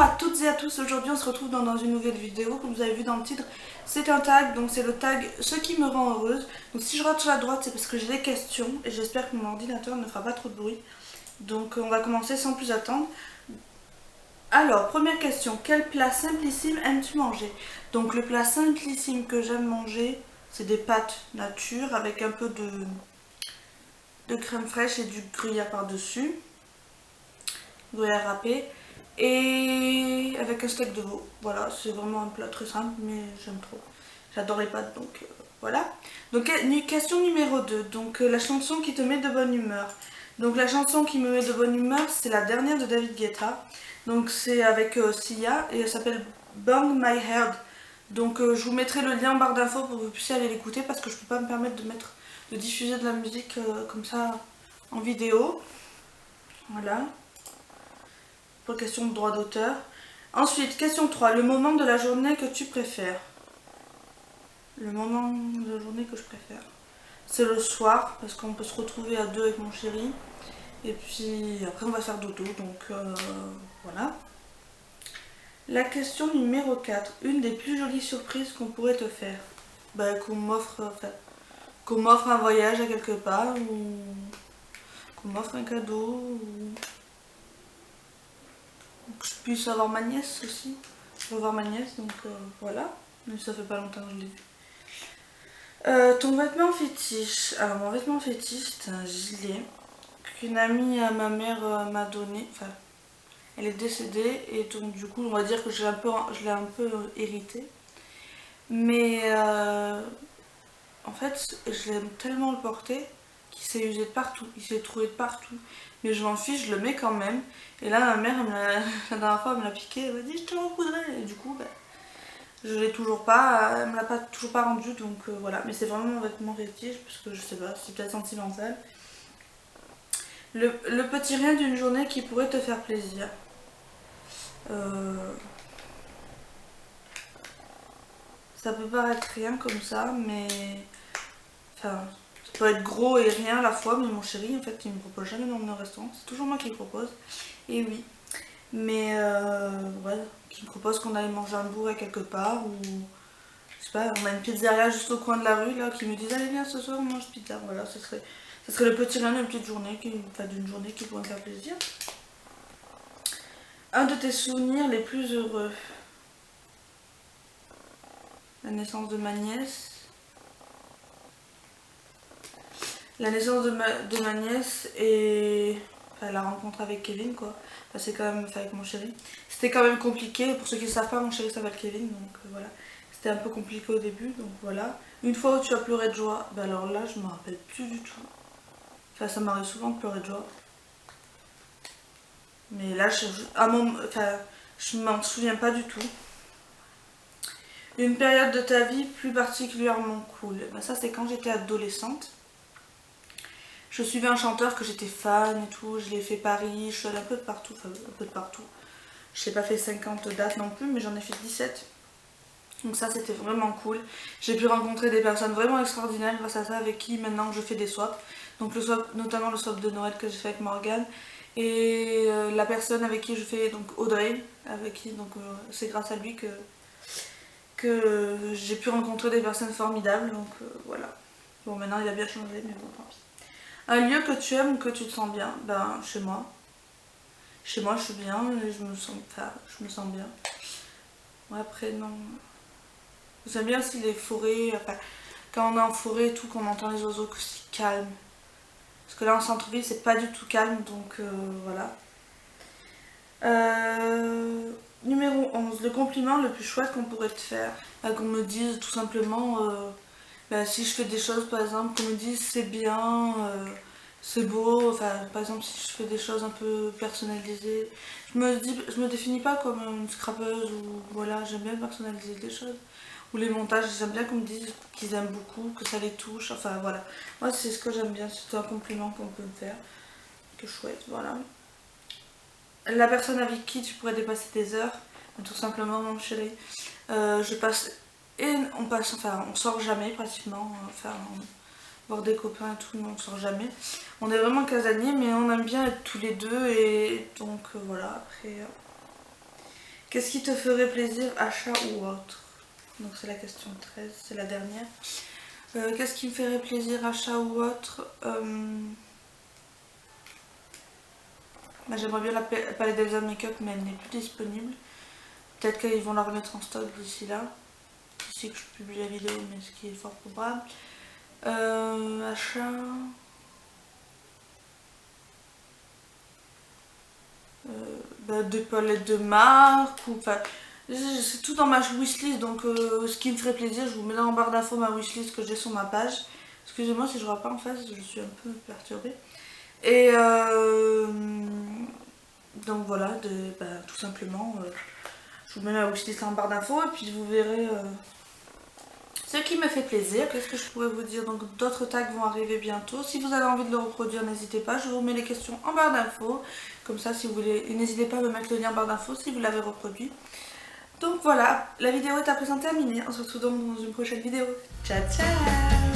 à toutes et à tous, aujourd'hui on se retrouve dans une nouvelle vidéo. Comme vous avez vu dans le titre, c'est un tag, donc c'est le tag ce qui me rend heureuse. Donc si je rate sur la droite, c'est parce que j'ai des questions et j'espère que mon ordinateur ne fera pas trop de bruit. Donc on va commencer sans plus attendre. Alors, première question, quel plat simplissime aimes-tu manger? Donc le plat simplissime que j'aime manger, c'est des pâtes nature avec un peu de crème fraîche et du gruyère par-dessus. Gruyère râpé. Et avec un steak de veau. Voilà, c'est vraiment un plat très simple, mais j'aime trop. J'adore les pâtes, donc voilà. Donc question numéro 2. Donc la chanson qui te met de bonne humeur. Donc la chanson qui me met de bonne humeur, c'est la dernière de David Guetta. Donc c'est avec Sia et elle s'appelle Bang My Head. Donc je vous mettrai le lien en barre d'infos pour que vous puissiez aller l'écouter parce que je peux pas me permettre de diffuser de la musique comme ça en vidéo. Voilà. Pour question de droit d'auteur. Ensuite, question 3. Le moment de la journée que tu préfères. Le moment de la journée que je préfère. C'est le soir, parce qu'on peut se retrouver à deux avec mon chéri. Et puis après on va faire dodo, donc voilà. La question numéro 4. Une des plus jolies surprises qu'on pourrait te faire. Bah, qu'on m'offre un voyage à quelque part, ou qu'on m'offre un cadeau, ou que je puisse avoir ma nièce aussi. Je veux voir ma nièce, donc voilà. Mais ça fait pas longtemps que je l'ai vu. Ton vêtement fétiche. Alors mon vêtement fétiche, c'est un gilet qu'une amie à ma mère m'a donné. Enfin, elle est décédée et donc du coup on va dire que je l'ai un peu hérité. Mais en fait, je l'aime tellement le porter qu'il s'est usé de partout, il s'est trouvé de partout. Mais je m'en fiche, je le mets quand même. Et là, ma mère, la dernière fois, elle me l'a piqué, elle m'a dit je te le recoudrai. Et du coup, bah, je l'ai toujours pas, elle me l'a toujours pas rendu, donc voilà. Mais c'est vraiment mon vêtement fétiche, parce que je sais pas, c'est peut-être sentimental. Le petit rien d'une journée qui pourrait te faire plaisir. Ça peut paraître rien comme ça, mais enfin, ça peut être gros et rien à la fois, mais mon chéri, en fait, il me propose jamais d'emmener au restaurant. C'est toujours moi qui le propose. Et oui. Mais ouais, qui me propose qu'on aille manger un bout à quelque part, ou je sais pas, on a une pizzeria juste au coin de la rue là, qui me disent allez viens ce soir on mange pizza. Voilà, ce serait le petit rien d'une petite journée, d'une journée qui pourrait me faire plaisir. Un de tes souvenirs les plus heureux. La naissance de ma nièce. La naissance de ma nièce et enfin, la rencontre avec Kevin quoi. Enfin, c'est quand même enfin, avec mon chéri. C'était quand même compliqué. Pour ceux qui ne savent pas, mon chéri s'appelle Kevin, donc voilà. C'était un peu compliqué au début, donc voilà. Une fois où tu as pleuré de joie, ben alors là je me rappelle plus du tout. Enfin ça m'arrive souvent de pleurer de joie. Mais là je m'en souviens pas du tout. Une période de ta vie plus particulièrement cool. Ben ça c'est quand j'étais adolescente. Je suivais un chanteur que j'étais fan et tout, je l'ai fait Paris, je suis allée un peu de partout, enfin un peu de partout. Je n'ai pas fait 50 dates non plus, mais j'en ai fait 17. Donc ça c'était vraiment cool. J'ai pu rencontrer des personnes vraiment extraordinaires grâce à ça, avec qui maintenant je fais des swaps. Donc notamment le swap de Noël que j'ai fait avec Morgane. Et la personne avec qui je fais, donc Audrey, avec qui donc c'est grâce à lui que j'ai pu rencontrer des personnes formidables. Donc voilà. Bon maintenant il a bien changé, mais bon tant pis. Un lieu que tu aimes ou que tu te sens bien? Ben chez moi. Chez moi je suis bien, je me sens bien. Ouais, après non. J'aime bien aussi les forêts, enfin, quand on est en forêt et tout, qu'on entend les oiseaux, que c'est calme. Parce que là en centre-ville c'est pas du tout calme, donc voilà. Numéro 11, le compliment le plus chouette qu'on pourrait te faire. Qu'on me dise tout simplement, si je fais des choses par exemple, qu'on me dise c'est bien, c'est beau, enfin par exemple si je fais des choses un peu personnalisées. Je me définis pas comme une scrapeuse ou voilà, j'aime bien personnaliser des choses. Ou les montages, j'aime bien qu'on me dise qu'ils aiment beaucoup, que ça les touche, enfin voilà. Moi c'est ce que j'aime bien, c'est un compliment qu'on peut me faire. Que chouette, voilà. La personne avec qui tu pourrais dépasser tes heures, tout simplement mon chéri. Je passe et on sort jamais pratiquement, voir des copains et tout, non, on sort jamais. On est vraiment casaniers, mais on aime bien être tous les deux et donc voilà, après. Qu'est-ce qui te ferait plaisir, achat ou autre? Donc c'est la question 13, c'est la dernière. Qu'est-ce qui me ferait plaisir, achat ou autre? Bah, j'aimerais bien la palette d'Elsa Makeup, mais elle n'est plus disponible. Peut-être qu'ils vont la remettre en stock d'ici là. D'ici que je publie la vidéo, mais ce qui est fort probable. Achat... des palettes de marque, ou enfin... C'est tout dans ma wishlist, donc ce qui me ferait plaisir, je vous mets dans en barre d'infos ma wishlist que j'ai sur ma page. Excusez-moi si je ne vois pas en face, je suis un peu perturbée. Et donc voilà, tout simplement, je vous mets ma wishlist en barre d'infos et puis vous verrez ce qui me fait plaisir. Qu'est-ce que je pourrais vous dire? Donc d'autres tags vont arriver bientôt. Si vous avez envie de le reproduire, n'hésitez pas. Je vous mets les questions en barre d'infos. Comme ça, si vous voulez, n'hésitez pas à me mettre le lien en barre d'infos si vous l'avez reproduit. Donc voilà, la vidéo est à présent terminée. On se retrouve donc dans une prochaine vidéo. Ciao ciao!